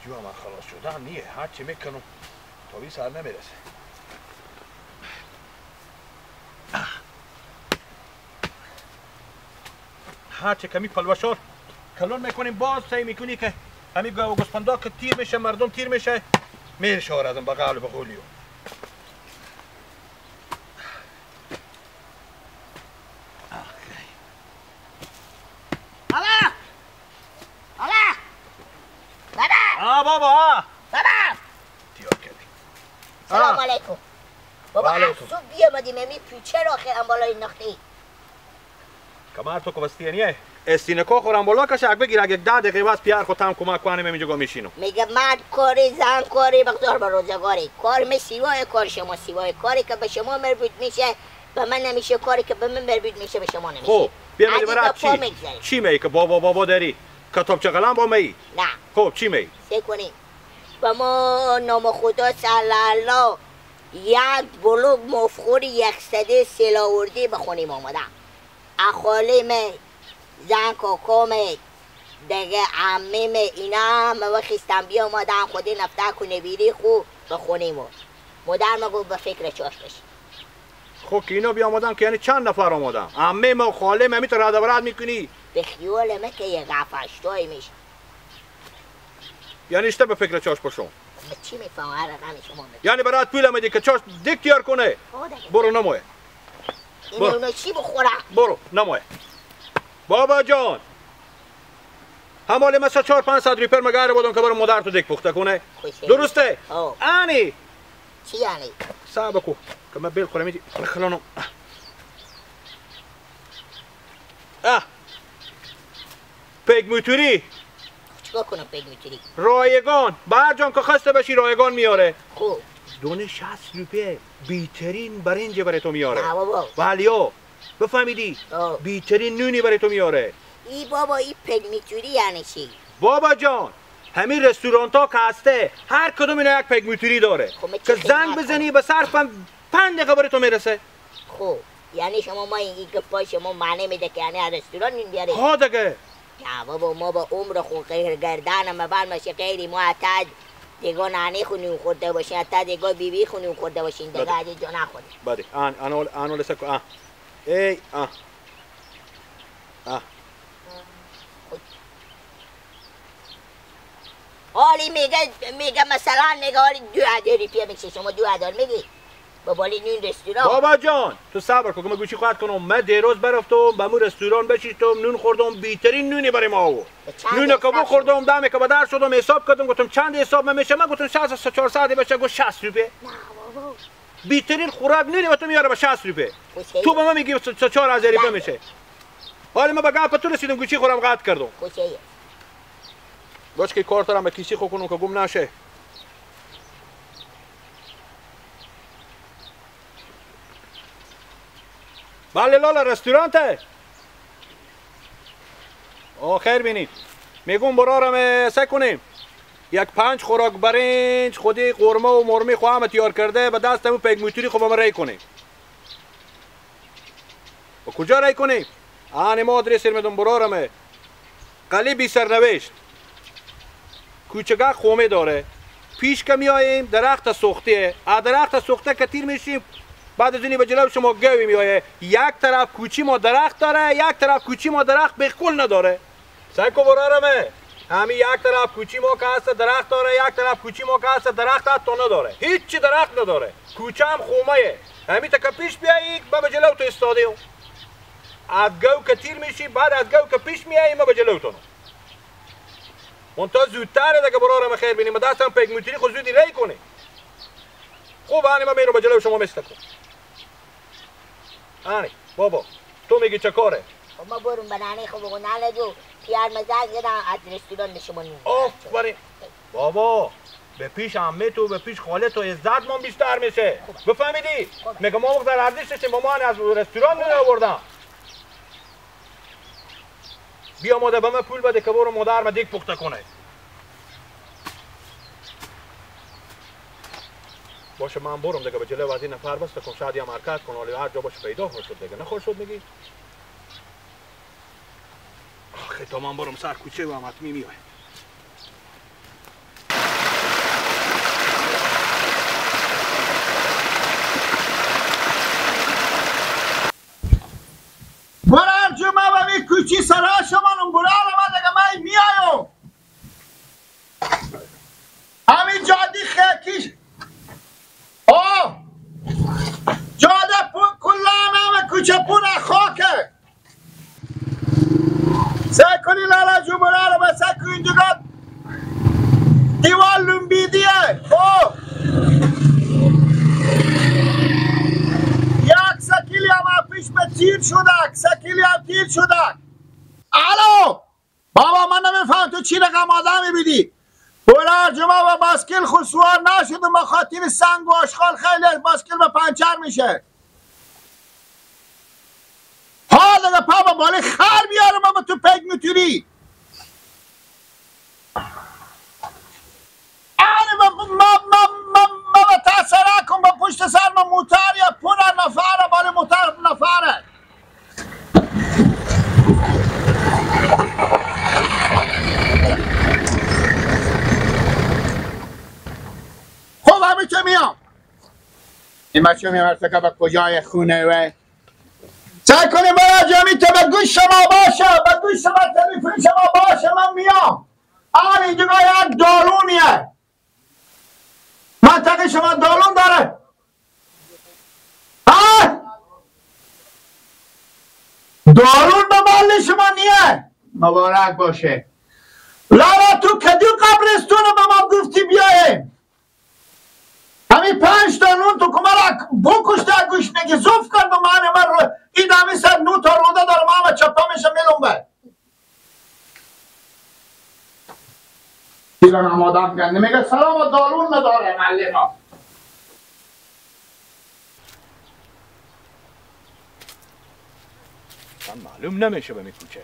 جو من خلاص شدم نیه، هر چی میکنم تاوی سر نمیرسه. هر چی کمی پلوشار کلون میکنیم باز سعی میکنی که همین گاو گوسفندا که تیر میشه، مردم تیر میشه، میرشه آردم بغل بغولیو. بابا دیار کردی. سلام علیکم. بابا از صبح بیامدیم امی پیچه را خیرم بالای نختی. کمر تو که بستیانیه استینکو خورم بالا کشه اگه بگیر اگه 10 دقیقه بعد پیار خودم کمک کنیم اینجا میشینم. میگه مرد کاری زن کاری بگذار به روزگاری. کار می سیوای کار شما سیوای کاری که به شما مربوط میشه به من نمیشه، کاری که به من مربوط میشه به شما نمیشه. خب بیامدی برات چی می که بابا داری کتابچه قلم با می؟ نه. خب چی می؟ سه کنیم با ما نام خدا سلالا یک بلوگ مفخوری 100 سلاوردی بخونیم آمدم. اخالیم زن کاکام دیگه عمیم اینا هم وقتم بیا آمدم خودی نفته کنه بیری خوب بخونیم و مادر مگو به فکر چاش بشی. خب که اینا بیا آمدم که یعنی چند نفر آمدم؟ عمیم و خالیم همی تو رد و برد میکنی؟ به خیال که یک هفتایی میشه. یعنی اشته به فکر چاش باشم؟ چی میفهم هر رقمی شما میفهم؟ یعنی برات پول آمدی که چاش دیکتیار کنه؟ برو نموه. اینو چی بخوره؟ برو نموه. بابا جان همالی مثلا 400-500 ریپر مگره بودم که برو مادر تو دیک پخته کنه. درسته؟ آنی چی یعنی؟ صعب کو که من بیل خورم اینجی بخلانم. پیگ موتوری چیکار کنم پیگ موتوری؟ رایگان بر جان که خسته بشی رایگان میاره. خوب دونه 60 روپیه بیترین برنج برای تو میاره. نه بابا ولیو بفهمیدی؟ بیترین نونی برای تو میاره. ای بابا ای پیگ موتوری یعنی چی؟ بابا جان همین رستورانت ها که هسته هر کدوم اینا یک پیگ موتوری داره که زنگ بزنی به صرف 5 دقیقه برای تو میرسه. خوب یعنی شما ما این گفت شما معنی میده که یعنی رستوران این بیاره؟ ها دیگه. نه بابا ما با عمر خود غیر گردن مبر مشه غیری معتد دیگه نانی خونیم خورده باشین حتی دیگه بیبی خونیم خورده باشین دیگه عدی جا نخورده. بله آنو لسکو ای حالی میگه مثلا نگه حالی 2000 روپیه میشه شما 2000 میگی با بالی نون رستوران. بابا جان تو صبر کن که من گوشی خواهد کنم من دیروز برفتم به مو رستوران بشیستم نون خوردم بیترین نونی برای ما آورد. نون که بخوردم دمی که بدر شدم حساب کردم گفتم چند حساب میشه من گفتم 60-400 بشه گفت 60 روپیه. نه بابا بیترین خوراک نونی به تو میاره به 60 روپیه. تو به من میگی 4000 روپیه میشه. حالا من به گپ تو رسیدم گوشی خورم قطع کردم. خوشیه باش که کارت دارم به کیسی خو کنم که گم نشه. بله لالا رستورانته. خیر بینید میگم برارم سه کنیم یک 5 خوراک برنج خودی قورمه و مرمی خواهم تیار کرده به دست همون پیگ موتوری خوب هم رای کنیم. و کجا رای کنیم؟ ما آدرس میدم برارم قلی بی سرنوشت کوچگاه خومه داره پیش که میاییم درخت سوختیه درخت سوخته که تیر میشیم بعد از اینی به جلو شما گوی میایه یک طرف کوچی ما درخت داره یک طرف کوچی ما درخت بخول نداره. سایکو برارمه همین یک طرف کوچی ما که هست درخت داره یک طرف کوچی ما که هست درخت حتی نداره هیچی درخت نداره کوچه هم خومه همین تا که پیش بیایی ما به جلو تو استادیم از گو که تیر میشی بعد از گو که پیش میایی ما به جلو تو منتها زودتره دیگه برارم خیر بینیم دستم پیگ موتوری خود زودی ری کنی. خوب آنی من میرم به جلو شما مثل کن. آنی بابا تو میگی چه کاره؟ خب ما برون بنانه خوب بگو نلگو پیار مزاق زدم از رستوران شما نون. آفرین بابا به پیش عمه تو به پیش خاله تو عزت من بیشتر میشه. بفهمیدی؟ میگم ما وقت در ارزش داشتیم با ما از رستوران نون آوردم. بیا مادر به من پول بده که برو مادر من دیگ پخته کنه. باشه من برم دیگه به جلو از این نفر بسته کن شاید هم حرکت کن ولی هر جا باشه پیدا شد دیگه نخور شد میگی. آخه تا من برم سر کوچه و هم حتمی میای. شدک سکیلی هم تیر شدک. الو بابا من نمیفهم تو چی رقم آدمی بیدی. برای جمعه و باسکل خود سوار نشدم به خاطر سنگ و آشغال خیلی از باسکل به پنچر میشه. حال اگه پا با بالی خر بیارم اما تو پیک میتونی. ما تاثره کن با پشت سر ما موتر یا پر نفره بالی موتر نفره. خب همین که میام. این بچه میمرسه که به کجای خونه وی سعی کنیم برای جمعی تو به گوش شما باشه به گوش شما تلیفون شما باشه من میام. آن اینجا یک دارونیه منطقه شما دارون داره. دارون به مال شما نیه. مبارک باشه. لالا تو کدو قبرستون به ما گفتی بیاییم. همین 5 تا نون تو کمرک بکشته گوش نگی زوف کن به من رو این همی سر 9 تا روده دارم همه چپا میشه میلون به دیگران هم آدم گنده میگه سلام و دارون نداره معلم ها. معلوم نمیشه به می کوچه.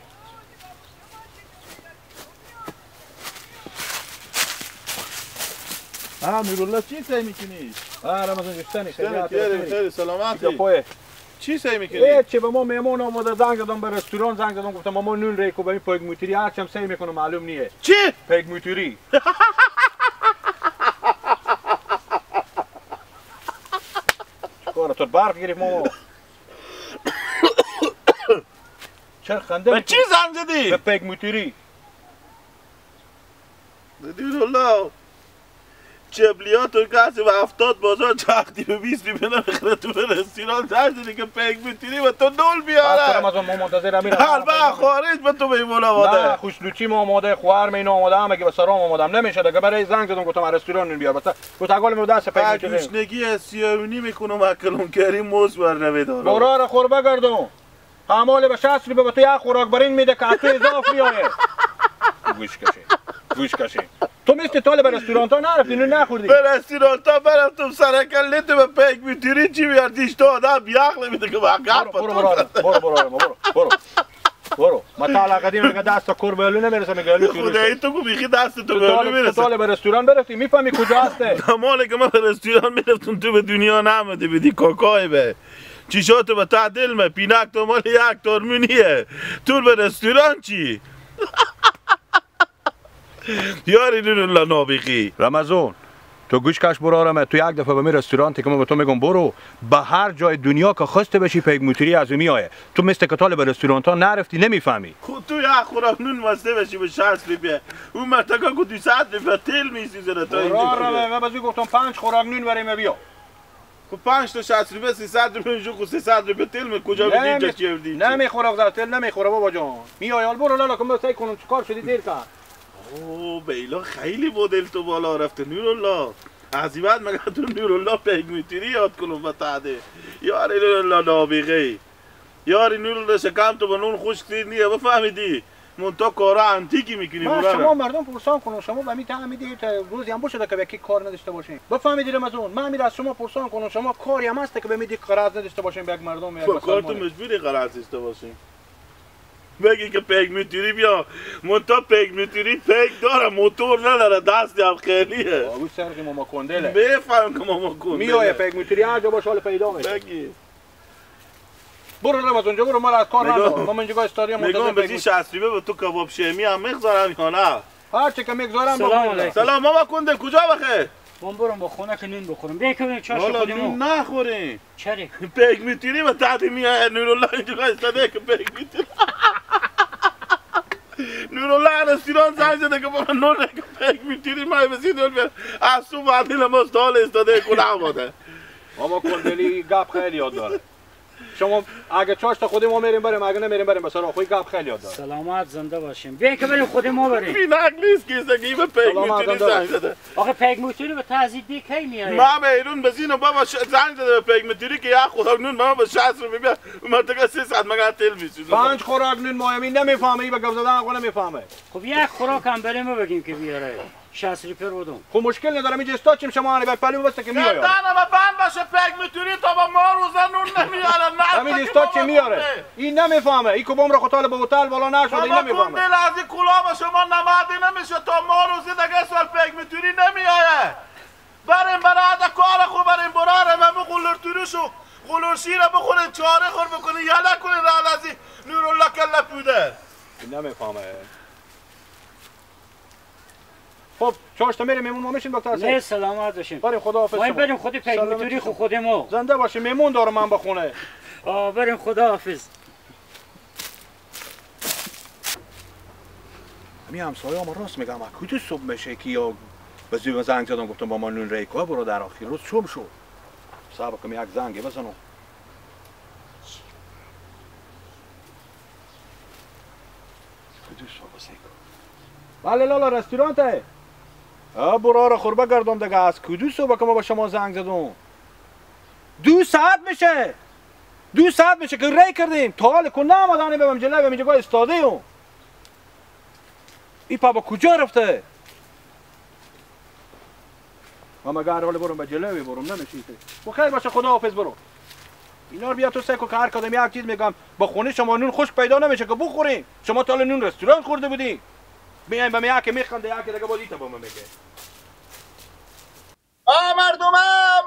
نورالله چی سعی میکنی؟ رمضان جشتنی خیلی سلامتی. چی سعی میکنی؟ چه به ما مهمون آماده زنگ دادم به رستوران زنگ دادم گفتم ما نون ریکو به این پیک موتوری هرچم سعی میکنم معلوم نیه. چی؟ پیک موتوری. چیکاره تو برق گرفت ماما. چرا خنده به چی زنگ زدی؟ به پیک موتوری. نورالله چبلیات و کسی و 70 بازار چاختی به 20 روپیه نمیخره تو رستوران زنگ زدی که پیک موتوری و تو نول بیاره. رمضان ما منتظر میرم. حلبه خارج به تو میمون آماده. نه خوشلوچی ما آماده خوار مین آماده هم اگه به سرام آمادم نمیشه دیگه برای زنگ دادم گفتم رستوران نون بیار بس گفتگال مو دست پیک موتوری. گوشنگی سیاونی میکنم اکلون کریم موز بر نمیدارم. برار خور بگردم. حمال به 60 روپیه به تو یک خوراک برین میده که تو اضافه میاره. گوش کشی. تو مثل طالب رستوران ها نرفتی نون نخوردی. به رستوران ها برفتم سرکل تو به پیک میتونی چی بیاردیش تو آدم بیاخ نمیده که با گپ برو ما تا قدیم میگه دست کور بهلو نمیرسه میگه خدایی تو کو بیخی دست تو بهلو میرسه. طالب رستوران برفتی میفهمی کجا هسته. مال که ما به رستوران میرفتم تو به دنیا نمیدی بدی کاکای به چیشاتو به تعدیل me پینک تو مال یک ترمونیه تو به رستوران چی؟ یاری نورالله نابیخی. رمضان تو گوش کش برارم تو یک دفعه به می رستورانتی که من به تو میگم برو به هر جای دنیا که خواسته بشی پیک موتوری از میایه. تو مثل کتال به رستوران ها نرفتی نمیفهمی. خود تو یک خوراک نون واسه بشی به 60 روپیه اون مرتکا کو 200 روپیه تیل میسوزه تا اینجا. من بازی گفتم 5 خوراک نون بریم بیا. خب 5 تا 60 روپیه 300 روپیه جو خو 300 روپیه تیل می کجا بدی جا چیردی؟ نمیخوره در تیل نمیخوره بابا جان. میای برو لالا کم سعی کنم چیکار شدی دیر کن. اوه بیلا خیلی مدل تو بالا رفته نورالله. از این بعد مگه تو نورالله پیک موتوری یاد کنم بتاده. یاری نورالله نابیغی. یاری نورالله شکم تو به نون خشک دیر نیه بفهمیدی؟ من تو کارا انتیکی میکنی برای شما مردم پرسان کنم شما به می تعمیدی روزی هم باشه که به کی کار نداشته باشین. بفهمیدی رمضان من میرم از شما پرسان کنم شما کاری هم هست که به می دی قرض نداشته باشین به یک مردم یک کار تو مجبوری قرض داشته باشین. بگی که پیک موتوری بیا من تا پیک موتوری پیک داره موتور نداره دستی هم خیلیه. آگو سرقی ماما کندله. بفهم که ماما کندله. میای پیک موتوری هر جا باشه حال پیدا میشه. بگی. برو رمضان جا برو ما از کار ندارم. ما اینجا استادیوم منتظر میگم بزی 60 روپیه به تو کباب شمی هم میگذارم یا نه؟ هر چی که میگذارم سلام علیکم. سلام ماما کندل کجا بخه؟ من برم با خونه که نون بخورم. بیا چاش خودمون. نون نخورین. چرا؟ پیک میتونی و تحت میاد نورالله اینجا استاده که پیک میتونی. نورالله رستوران زنگ زده که بابا نون پیک میتونی ما بسید نون از صبح بعدی لما استال استاده کنه آماده. ماما کندلی گپ خیلی یاد داره. شما اگه چاش تا خود ما میریم بریم، اگه نمیریم بریم مثلا خوی گپ خیلی یاد داره. سلامت زنده باشیم. بیا که بریم خود ما بریم. بی نقلیست که زگی به پیک میتونی زنگ زده. آخه پیک میتونی به تعذیب دی کی میای؟ ما بیرون بزینو بابا زنگ زده به پیک میتونی که یا خدا نون ما به 60 روپیه بیا ما تا 300 مگا تل میسوزه. 5 خوراک نون مایمی نمیفهمه، ای به گپ زدن آقا نمیفهمه. خب یک خوراک هم بریم بگیم که بیاره. 60 روپیه رو بدم. خب مشکل نداره، اینجا استاد شما هنی پلو بسته که میاره. نه ما بند باشه پیک میتونی تا با ما روزا نون نمیاره. نه همین استاد چه میاره؟ این نمیفهمه. این کوبم را خطال به هتل بالا نشده، این نمیفهمه. دل از این کلا با شما نمادی نمیشه تا ما روزی دیگه سال پیک میتونی نمیاره. بریم برای کار خوب بریم براره ممو قلور توریشو قلور شیره بخورین چاره خور بکنین یا نکنین رالازی نورالله کلا پوده. این نمیفهمه. خب چاش تا میریم میمون ما میشیم دکتر صاحب. نه سلامت باشیم. بریم خداحافظ. ما بریم خود پیک میتونی خود ما. زنده باشه، میمون دارم من بخونه. بریم خداحافظ. همین همسایه ما راست میگم، کجا صبح میشه که یا به زنگ زدم گفتم با ما نون ریکا برو در آخر روز شب شو. صبر کن یک زنگی بزنم. کجا صبح سیکو. بله لالا رستورانته. برو را خوربه گردم دیگه از کجا صبح که ما با شما زنگ زدم. 2 ساعت میشه. 2 ساعت میشه که ری کردیم. تا حال کنه آمدانی ببم جلوی اینجا گاه استاده ایم. ای پا با کجا رفته؟ ما مگه هر حال برم به جلوی برم نمیشیته. و خیر باشه خداحافظ برو. اینا رو بیا تو سکو که هر کدوم یک چیز میگم با خونه شما نون خوش پیدا نمیشه که بخوریم. شما تا نون رستوران خورده بودین. بیاین به میاکه میخنده یکی دیگه بازی تا با من میگه. مردم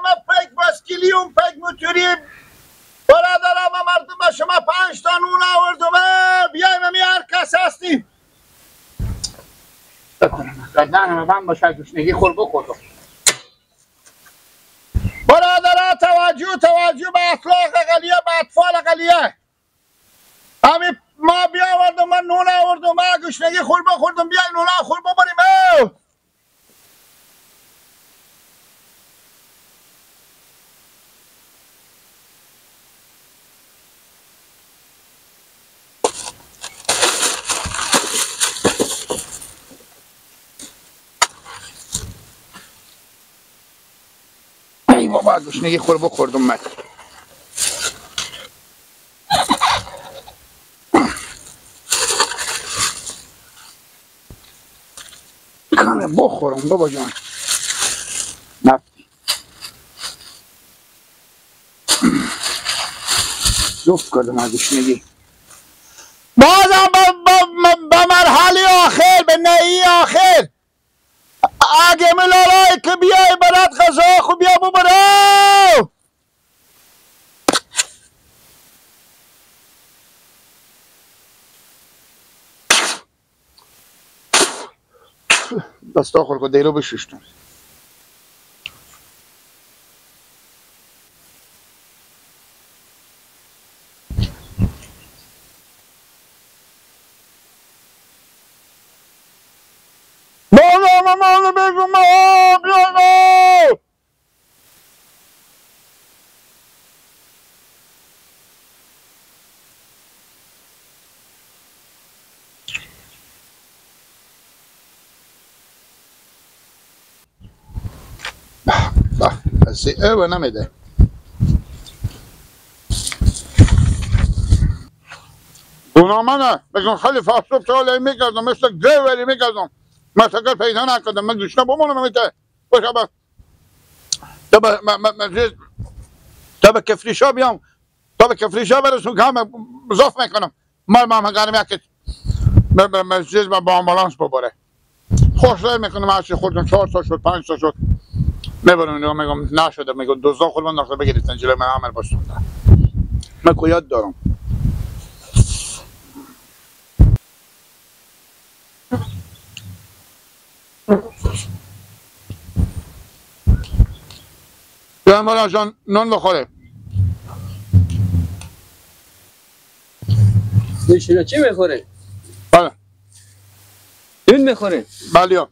ما پیک باسکیلیوم پیک موتوریم. برادرم مردم با شما 5 تا نون آوردم. بیاین می هر کس هستیم. نه من با شگوشنگی خور بخورم. برادرها توجه به اخلاق اقلیه به اطفال اقلیه. همین ما بیاوردم من نون آوردم من گوشنگی خور بخوردم بیاین نون خور ببریم. ای بابا گوشنگی خور بخوردم من. بخورم بابا جان نفتی جفت کردم از گوشنگی بازم به مرحله آخر به نهی آخر اگه ملالای که بیای برات غذا خوب بیا ببرو. دستا خور که دیرو بششتم. مالا بگم بیانو او نمیده. گناهمنه بگم خیلی فحصوب سوالی میکردم مثل گوری میکردم مسکر پیدا نکردم من دوشنه بمونم میته باشه با تا به کفریشا بیام تا به کفریشا برسون که همه بزاف میکنم مال ما همگرم یکی چیز با آمبولانس ببره خوشحال میکنم هرچی خودم 4 تا شد 5 تا شد میبرم اینو میگم نشده میگم دوزا خود من داخل بگیریدن جلوی من عمل باشتم من که یاد دارم. بیایم بالا جان نون بخوره. بشینه چی میخوره؟ بله نون میخوره؟ بله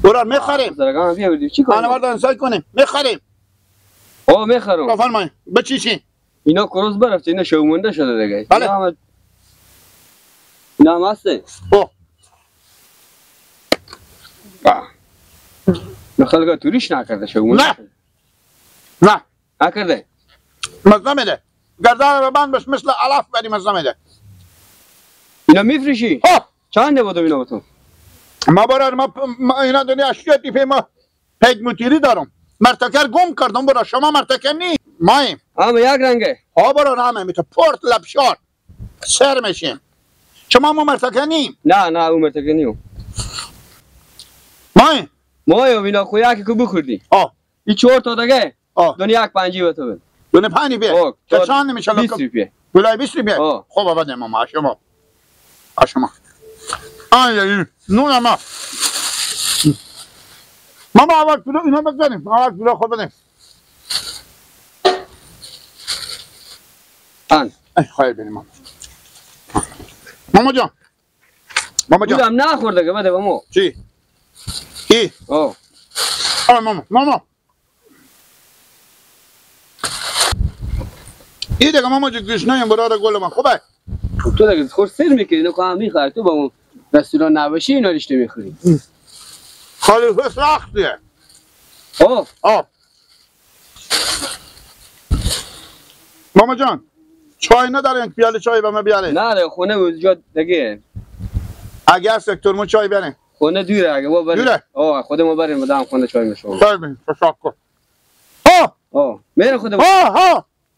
برار میخریم بزرگان بیا بردیم چی کنیم؟ آنه بردن سای کنیم میخریم میخرم بفرمایید بچیشین اینا کروز برفته، اینا شومونده شده دیگه. بله. اینا هم هسته. اوه. نخلقه توریش نکرده شومونده. نه. نه. نکرده. مزه میده. گردن رو بند بش مثل علف بری مزه میده. اینا میفروشی؟ چنده بودم اینا با تو؟ ما برای ما اینا دنیا اشیاء دیپه ما پیگ موتیری دارم. مرتکر گم کردم برای شما مرتکر نی. مایم. همه یک رنگه. ها برای همه میتو پورت لبشار. سر میشیم. شما ما مرتکر نیم. نه اون مرتکر نیم. مایم. مایم اینا خویه که بخوردی. این 4 تا دیگه. دنیا یک 5 با تو بده. دونه 5 بیه. چه چند نمیشه 20 روپیه. بلای 20 روپیه. خب بده ماما شما. شما. نون ما. ماما اول کیلو اینا بزنیم. اول کیلو خود بدیم. خیر بریم ماما. ماما جان. بودم نخورده که بده ماما. چی؟ کی؟ ماما. این دیگه ماما جو گشنه برادر گل من خوبه. تو دیگه خور سر میکنی اینو کام میخوری تو با اون رستوران نباشی اینا رشته میخوری. خلیفه سختیه. ماما جان چای نداره یک پیاله چای به من بیاره؟ نه خونه اونجا دیگه. اگر سکتور ما چای بریم. خونه دوره اگه ما بریم. دوره؟ خود ما بریم مدام خونه چای میشوم. چای بریم تشکر. میره خودم.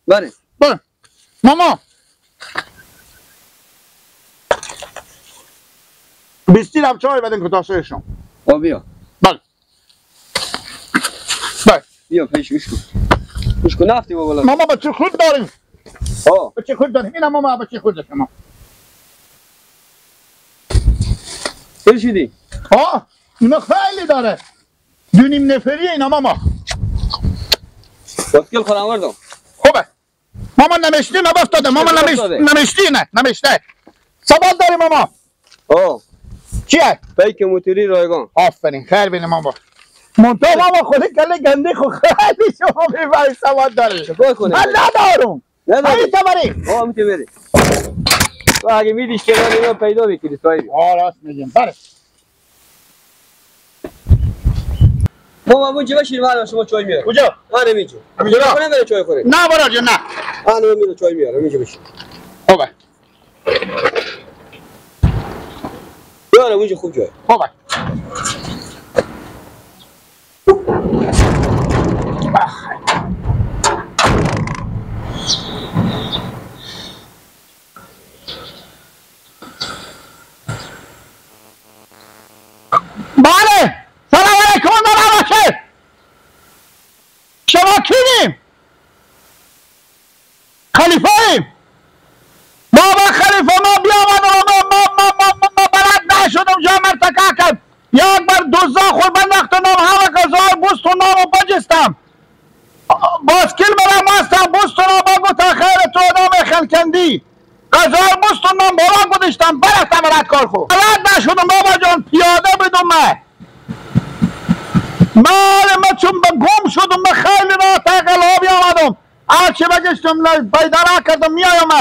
بریم. ماما 20 هم چای بدین که تاسویشم. بیا. بله. بیا پیش گوش کن نفتی با بالا. ماما بچه خود داریم. بچه خود داریم. اینم ماما بچه خود شما. چه شدی؟ اینا خیلی داره. 2.5 نفریه اینا ماما. بسکل خودم آوردم. خوبه. ماما نمشتی نبافتاده. ماما نمشتی نه. نمشته. سوال داری ماما. چیه؟ پیک موتوری رایگان. آفرین خیر بینه ماما. منطقه ماما خودی کلی گنده خود خیلی شما میبایی سواد داری. من ندارم. هایی تا بری. میتونی بری. تو اگه میدیش که من اینا پیدا بکنی صاحبی. راست میگیم بره. ماما اونجا بشین من شما چای میارم. کجا؟ من نمیجم. همینجا کنم بره چای خوره. نه برا جون نه. من میرم چای میارم اینجا بشین. خوبه. بیارم اونجا خوب جای. خوبه. بله سلام علیکم باشه شما کییم؟ خلیفه ایم بابا خلیفه ما بیامد ما بلد نشدم جا مرتکه کرد یک بار دوزا خور بندخت نام همه قضای بوست و نام و بجستم باسکیل برم مستم بوست و نام بگو تا خیر تو نام خلکندی قضای بوست و نام برا گدشتم برستم برد کار خود بلد نشدم بابا جان پیاده بدون ما چون به گم شدم به خیلی را تقلابی آمدم هرچی بگشتم پیدا نکردم میایم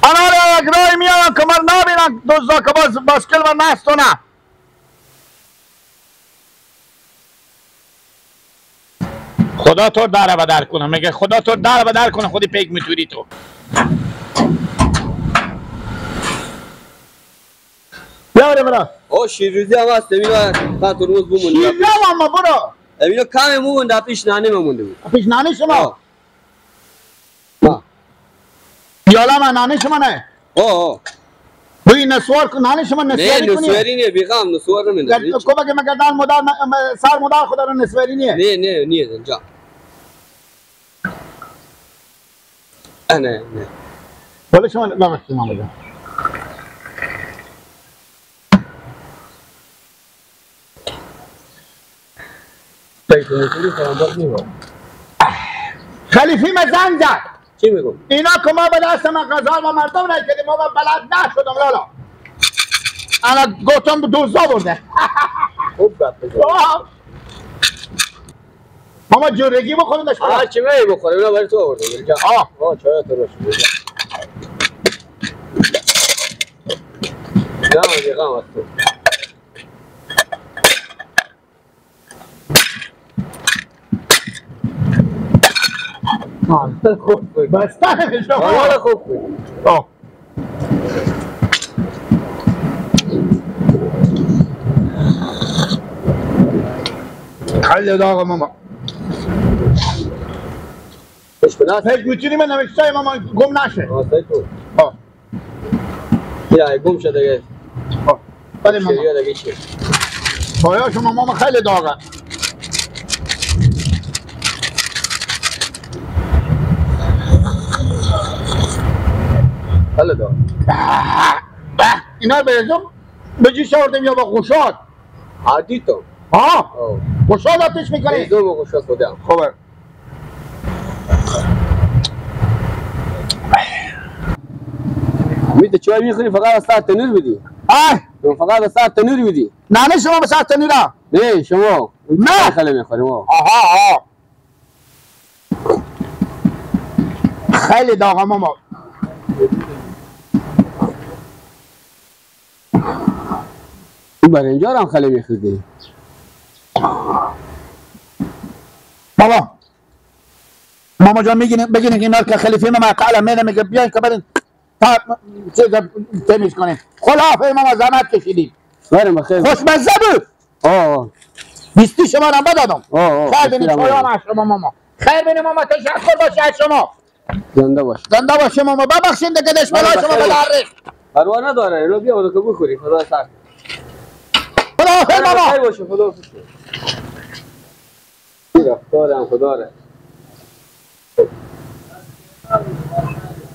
انا را یک رای میایم که من نبینم دوزا که باسکل و نست و نه خدا تو در بدر کنه میگه خدا تو در بدر کنه خودی پیک میتوری تو بیاره برا شیرروزی هم هست اینا تا ترمز بمونده شیرروزی هم برا اینا کم مونده پیش نانی مونده بود پیش نانی شما یالا من نانی شما نه بوی نسوار کن نانی شما نسواری کنی نه نسواری نه بیغم نسوار نمیده کو بگه مگردان مدار سر مدار خدا رو نسواری نیه نه نیه جا نه بله شما ببخشید ماما جان خلیفی ما زنگ زد چی میگم؟ اینا که ما به دست من غذا و مردم نکردیم ما بلد نشدم لالا انا گفتم دوزا برده خوب بد بزن ماما جورگی بخورندش هر چی می بخوره اونا برای تو آورده اینجا. چای تو روش. نه دقیقا از تو. خوب بود بسته شما حالا خوب بود. خیلی داغ ماما فکر میتونی من نوشته ماما گم نشه یا گم شده دیگه بله ماما شریعه دیگه چیه بایا شما ماما خیلی داغه خیلی داغ اینا بریزم به جیش آوردیم یا با خوشاد عادی تو خوشاد آتش میکنی بریزم و خوشاد خودم خوبه میده چای میخوری فقط از ساعت تنور بدی فقط از ساعت تنور بدی نه شما به ساعت تنورا نه شما نه خیلی میخوریم آها خیلی داغه ماما این برنجا هم خیلی میخوردی ماما جان بگین که اینا که خلیفه ما تعالی میده میگه بیاین که برین چیز تمیز کنین خلافه ماما زحمت کشیدیم بریم بخیر خوشمزه بود 20 شما رو بدادم خیر بینید چایان از شما ماما خیر بینید ماما تشکر باشه از شما زنده باش زنده باشه ماما ببخشید که دشمنای شما بلاره پروا نداره رو بیا برو که بخوری خدا سر خلافه ماما خیر باشه خدا حافظ خدا